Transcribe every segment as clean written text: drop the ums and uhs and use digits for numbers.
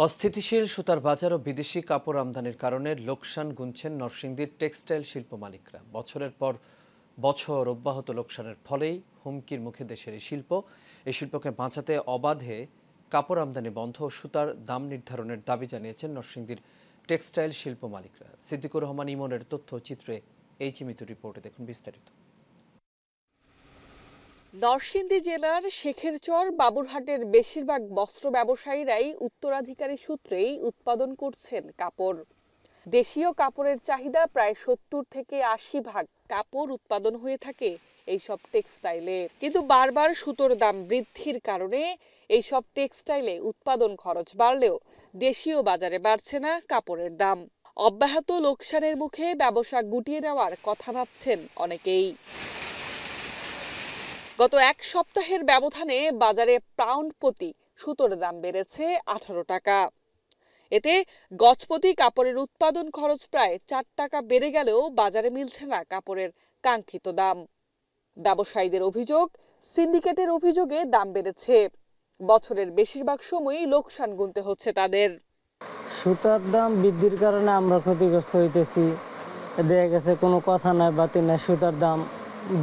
অস্থিতিশীল সুতার বাজার ও বিদেশি কাপড় আমদানির কারণে লোকসান গুনছেন নরসিংদীর টেক্সটাইল শিল্প মালিকরা। বছরের পর বছর অব্যাহত লোকসানের ফলেই হুমকির মুখে দেশের এই শিল্পকে বাঁচাতে অবাধে কাপড় আমদানি বন্ধ ও সুতার দাম নির্ধারণের দাবি জানিয়েছেন নরসিংদীর টেক্সটাইল শিল্প মালিকরা। সিদ্দিকুর রহমান ইমনের তথ্যচিত্রে মিতু রিপোর্টে দেখুন বিস্তারিত। নরসিংদী জেলার শেখেরচর বাবুরহাটের বেশিরভাগ বস্ত্র ব্যবসায়ীরাই উত্তরাধিকারী সূত্রেই উৎপাদন করছেন কাপড়। দেশীয় কাপড়ের চাহিদা প্রায় ৭০ থেকে ৮০% কাপড় উৎপাদন হয়ে থাকে এইসব টেক্সটাইলে। কিন্তু বারবার সুতোর দাম বৃদ্ধির কারণে এইসব টেক্সটাইলে উৎপাদন খরচ বাড়লেও দেশীয় বাজারে বাড়ছে না কাপড়ের দাম। অব্যাহত লোকসানের মুখে ব্যবসা গুটিয়ে নেওয়ার কথা ভাবছেন অনেকেই। গত এক সপ্তাহের ব্যবধানে বাজারে পাউন্ড প্রতি সুতোর দাম বেড়েছে ১৮ টাকা। এতে গজপ্রতি কাপড়ের উৎপাদন খরচ প্রায় ৪ টাকা বেড়ে গেলেও বাজারে মিলছে না কাপড়ের কাঙ্ক্ষিত দাম। ব্যবসায়ীদের অভিযোগ, সিন্ডিকেটের অভিযোগে দাম বেড়েছে। বছরের বেশিরভাগ সময়ই লোকসান গুনতে হচ্ছে তাদের। সুতার দাম বৃদ্ধির কারণে আমরা ক্ষতিগ্রস্ত হইতেছি। দেখা গেছে কোনো কথা নাই বাতি নাই, সুতার দাম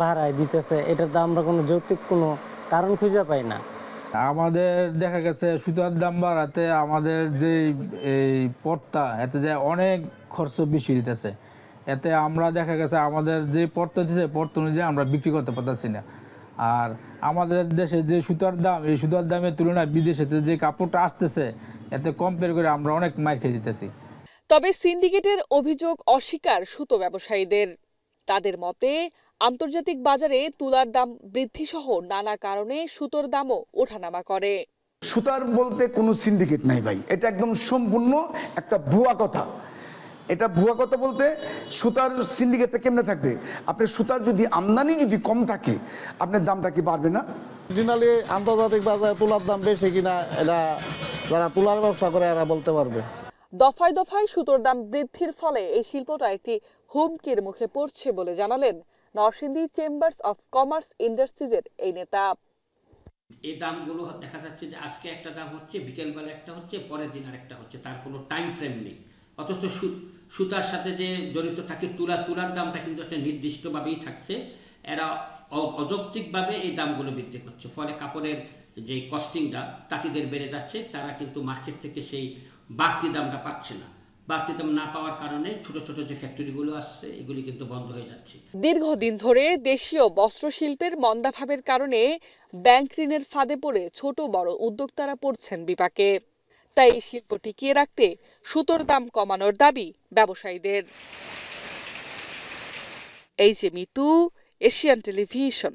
বাড়ায় দিতেছে। এটাতে আমরা কোনো যৌক্তিক কোনো কারণ খুঁজে পাই না। আমাদের দেখা গেছে সুতার দাম বাড়াতে আমাদের যে এই পড়তা এতে যে অনেক খরচ বেশি দিতেছে। এতে আমরা দেখা গেছে আমাদের যে পড়তা দিতেছে পড়তা অনুযায়ী আমরা বিক্রি করতে পারতেছি না। আর আমাদের দেশে যে সুতার দাম, এই সুতার দামের তুলনায় বিদেশে যে কাপড়টা আসতেছে এতে কম্পেয়ার করে আমরা অনেক মার খেয়ে দিতেছি। তবে সিন্ডিকেটের অভিযোগ অস্বীকার সুতো ব্যবসায়ীদের। তাদের মতে আন্তর্জাতিক বাজারে তুলার দাম বৃদ্ধি সহ নানা কারণে সুতোর দামও ওঠানামা করে। সুতার বলতে কোনো সিন্ডিকেট নাই ভাই, এটা একদম সম্পূর্ণ একটা ভুয়া কথা। এটা ভুয়া কথা বলতে সুতার সিন্ডিকেটটা কেমনে থাকবে? আপনার সুতার যদি আমদানি যদি কম থাকে আপনার দামটা কি বাড়বে না? অরিজিনালি আন্তর্জাতিক বাজারে তুলার দাম বেশি কিনা এটা যারা তুলার ব্যবসা করে এরা বলতে পারবে। দফায় দফায় সুতোর দাম বৃদ্ধির ফলে এই শিল্পটা একটি হুমকির মুখে পড়ছে বলে জানালেন নরসিংদী চেম্বার্স অফ কমার্স ইন্ডাস্ট্রিজের এই নেতা। এই দামগুলো দেখা যাচ্ছে যে আজকে একটা দাম হচ্ছে, বিকেলবেলা একটা হচ্ছে, পরের দিন আরেকটা হচ্ছে, তার কোনো টাইম ফ্রেম নেই। অথচ সুতার সাথে যে জড়িত থাকে তুলার দামটা কিন্তু একটা নির্দিষ্টভাবেই থাকছে। এরা অযৌক্তিকভাবে এই দামগুলো বৃদ্ধি করছে, ফলে কাপড়ের যে কস্টিংটা তাঁতিদের বেড়ে যাচ্ছে। তারা কিন্তু মার্কেট থেকে সেই বাড়তি দামটা পাচ্ছে না। বাড়তি দাম না পাওয়ার কারণে ছোট ছোট যে ফ্যাক্টরিগুলো আসছে এগুলি কিন্তু বন্ধ হয়ে যাচ্ছে। দীর্ঘদিন ধরে দেশীয় বস্ত্রশিল্পের মন্দাভাবের কারণে ব্যাংক ঋণের ফাঁদে পড়ে ছোট বড় উদ্যোক্তারা পড়ছেন বিপাকে। তাই এই শিল্প টিকিয়ে রাখতে সুতোর দাম কমানোর দাবি ব্যবসায়ীদের। Mitu, Asian television.